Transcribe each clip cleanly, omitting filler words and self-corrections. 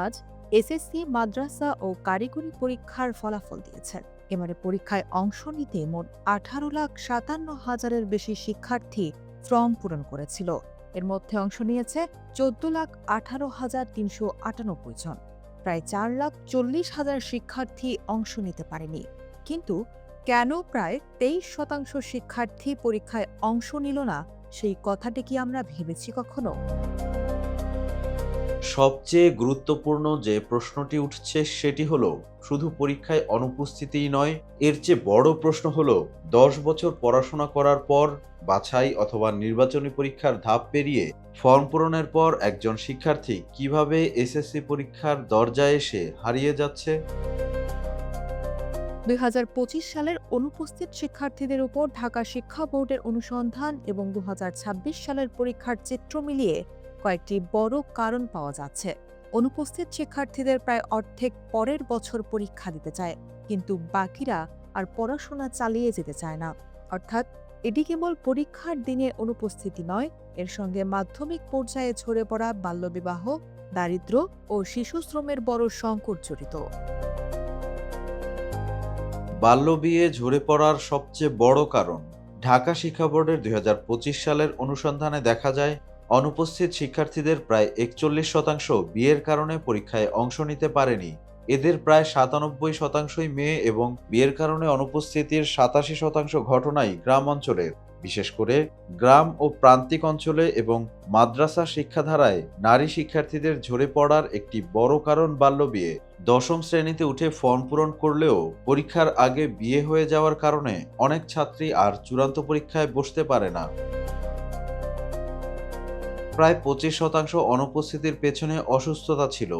আজ এসএসসি, মাদ্রাসা ও কারিগরি পরীক্ষার ফলাফল দিয়েছে। এবারে পরীক্ষায় অংশ নিতে মোট 18,57,000-এর বেশি শিক্ষার্থী ফর্ম পূরণ করেছিল। এর মধ্যে অংশ নিয়েছে 14,18,398 জন। প্রায় 4,40,000 শিক্ষার্থী অংশ নিতে পারেনি। কিন্তু কেন প্রায় 23% শিক্ষার্থী পরীক্ষায় অংশ নিল না, সেই কথাটি কি আমরা ভেবেছি কখনো? সবচেয়ে গুরুত্বপূর্ণ যে প্রশ্নটি উঠছে সেটি হলো শুধু পরীক্ষায় অনুপস্থিতিই নয়, এর চেয়ে বড় প্রশ্ন হলো 10 বছর পড়াশোনা করার পর বাছাই অথবা নির্বাচনী পরীক্ষার ধাপ পেরিয়ে ফর্ম পূরণের পর একজন শিক্ষার্থী কিভাবে এসএসসি পরীক্ষার দরজায় এসে হারিয়ে যাচ্ছে। 2025 সালের অনুপস্থিত শিক্ষার্থীদের উপর ঢাকা শিক্ষা বোর্ডের অনুসন্ধান এবং 2026 সালের পরীক্ষার চিত্র মিলিয়ে কয়েকটি বড় কারণ পাওয়া যাচ্ছে। অনুপস্থিত শিক্ষার্থীদের প্রায় অর্ধেক পরের বছর পরীক্ষা দিতে চায়, কিন্তু বাকিরা আর পড়াশোনা চালিয়ে যেতে চায় না। অর্থাৎ এটি কেবল পরীক্ষার দিনে অনুপস্থিতি নয়, এর সঙ্গে মাধ্যমিক পর্যায়ে ঝরে পড়া বাল্যবিবাহ, দারিদ্র্য ও শিশু শ্রমের বড় সংকট জড়িত। বাল্যবিয়ে ঝরে পড়ার সবচেয়ে বড় কারণ। ঢাকা শিক্ষা বোর্ডের 2025 সালের অনুসন্ধানে দেখা যায়, অনুপস্থিত শিক্ষার্থীদের প্রায় 41% বিয়ের কারণে পরীক্ষায় অংশ নিতে পারেনি। এদের প্রায় 97%ই মেয়ে এবং বিয়ের কারণে অনুপস্থিতির 87% ঘটনাই গ্রাম অঞ্চলের। বিশেষ করে গ্রাম ও প্রান্তিক অঞ্চলে এবং মাদ্রাসা শিক্ষাধারায় নারী শিক্ষার্থীদের ঝরে পড়ার একটি বড় কারণ বাল্যবিয়ে। দশম শ্রেণীতে উঠে ফর্ম পূরণ করলেও পরীক্ষার আগে বিয়ে হয়ে যাওয়ার কারণে অনেক ছাত্রী আর চূড়ান্ত পরীক্ষায় বসতে পারে না। প্রায় 25% অনুপস্থিতির পেছনে অসুস্থতা ছিল।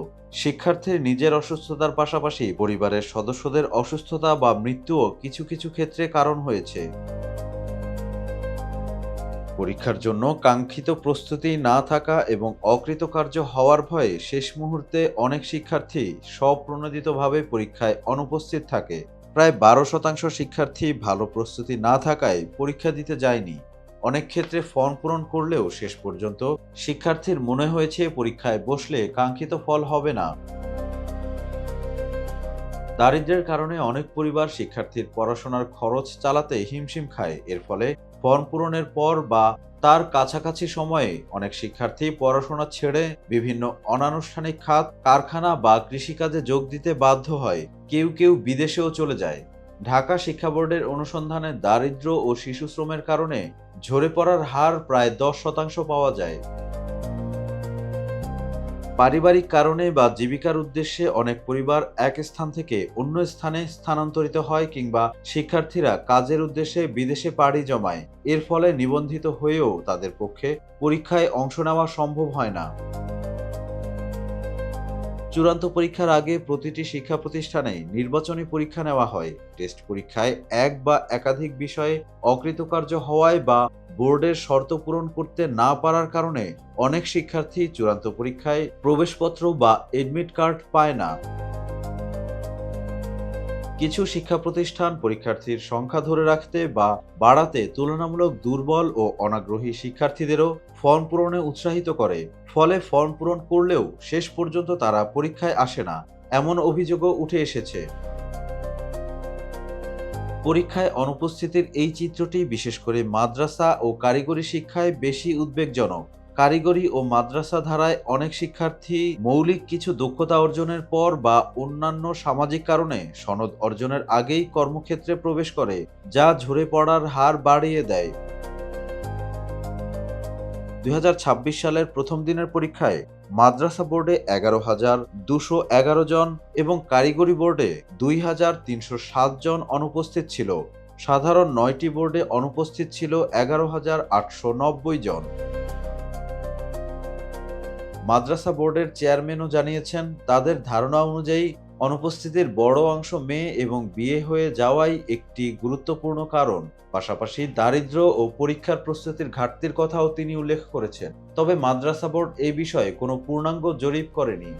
শিক্ষার্থীর নিজের অসুস্থতার পাশাপাশি পরিবারের সদস্যদের অসুস্থতা বা মৃত্যুও কিছু কিছু ক্ষেত্রে কারণ হয়েছে। পরীক্ষার জন্য কাঙ্ক্ষিত প্রস্তুতি না থাকা এবং অকৃতকার্য হওয়ার ভয়ে শেষ মুহূর্তে অনেক শিক্ষার্থী স্বপ্রণোদিতভাবে পরীক্ষায় অনুপস্থিত থাকে। প্রায় 12% শিক্ষার্থী ভালো প্রস্তুতি না থাকায় পরীক্ষা দিতে যায়নি। অনেক ক্ষেত্রে ফর্ম পূরণ করলেও শেষ পর্যন্ত শিক্ষার্থীর মনে হয়েছে পরীক্ষায় বসলে কাঙ্ক্ষিত ফল হবে না। দারিদ্র্যের কারণে অনেক পরিবার শিক্ষার্থীর পড়াশোনার খরচ চালাতে হিমশিম খায়। এর ফলে ফর্ম পূরণের পর বা তার কাছাকাছি সময়ে অনেক শিক্ষার্থী পড়াশোনা ছেড়ে বিভিন্ন অনানুষ্ঠানিক খাত, কারখানা বা কৃষিকাজে যোগ দিতে বাধ্য হয়। কেউ কেউ বিদেশেও চলে যায়। ঢাকা শিক্ষা বোর্ডের অনুসন্ধানে দারিদ্র্য ও শিশু শ্রমের কারণে ঝরে পড়ার হার প্রায় 10% পাওয়া যায়। পারিবারিক কারণে বা জীবিকার উদ্দেশ্যে অনেক পরিবার এক স্থান থেকে অন্য স্থানে স্থানান্তরিত হয় কিংবা শিক্ষার্থীরা কাজের উদ্দেশ্যে বিদেশে পাড়ি জমায়। এর ফলে নিবন্ধিত হয়েও তাদের পক্ষে পরীক্ষায় অংশ নেওয়া সম্ভব হয় না। চূড়ান্ত পরীক্ষার আগে প্রতিটি শিক্ষা প্রতিষ্ঠানে নির্বাচনী পরীক্ষা নেওয়া হয়। টেস্ট পরীক্ষায় এক বা একাধিক বিষয়ে অকৃতকার্য হওয়ায় বা বোর্ডের শর্ত পূরণ করতে না পারার কারণে অনেক শিক্ষার্থী চূড়ান্ত পরীক্ষায় প্রবেশপত্র বা এডমিট কার্ড পায় না। কিছু শিক্ষা প্রতিষ্ঠান পরীক্ষার্থীর সংখ্যা ধরে রাখতে বা বাড়াতে তুলনামূলক দুর্বল ও অনাগ্রহী শিক্ষার্থীদেরও ফর্ম পূরণে উৎসাহিত করে। ফলে ফর্ম পূরণ করলেও শেষ পর্যন্ত তারা পরীক্ষায় আসে না, এমন অভিযোগও উঠে এসেছে। পরীক্ষায় অনুপস্থিতির এই চিত্রটি বিশেষ করে মাদ্রাসা ও কারিগরি শিক্ষায় বেশি উদ্বেগজনক। কারিগরি ও মাদ্রাসা ধারায় অনেক শিক্ষার্থী মৌলিক কিছু দক্ষতা অর্জনের পর বা অন্যান্য সামাজিক কারণে সনদ অর্জনের আগেই কর্মক্ষেত্রে প্রবেশ করে, যা ঝরে পড়ার হার বাড়িয়ে দেয়। 2026 সালের প্রথম দিনের পরীক্ষায় মাদ্রাসা বোর্ডে 11,211 জন এবং কারিগরি বোর্ডে 2,307 জন অনুপস্থিত ছিল। সাধারণ 9টি বোর্ডে অনুপস্থিত ছিল 11,890 জন। মাদ্রাসা বোর্ডের চেয়ারম্যানও জানিয়েছেন, তাদের ধারণা অনুযায়ী অনুপস্থিতির বড় অংশ মেয়ে এবং বিয়ে হয়ে যাওয়াই একটি গুরুত্বপূর্ণ কারণ। পাশাপাশি দারিদ্র্য ও পরীক্ষার প্রস্তুতির ঘাটতির কথাও তিনি উল্লেখ করেছেন। তবে মাদ্রাসা বোর্ড এই বিষয়ে কোনো পূর্ণাঙ্গ জরিপ করেনি।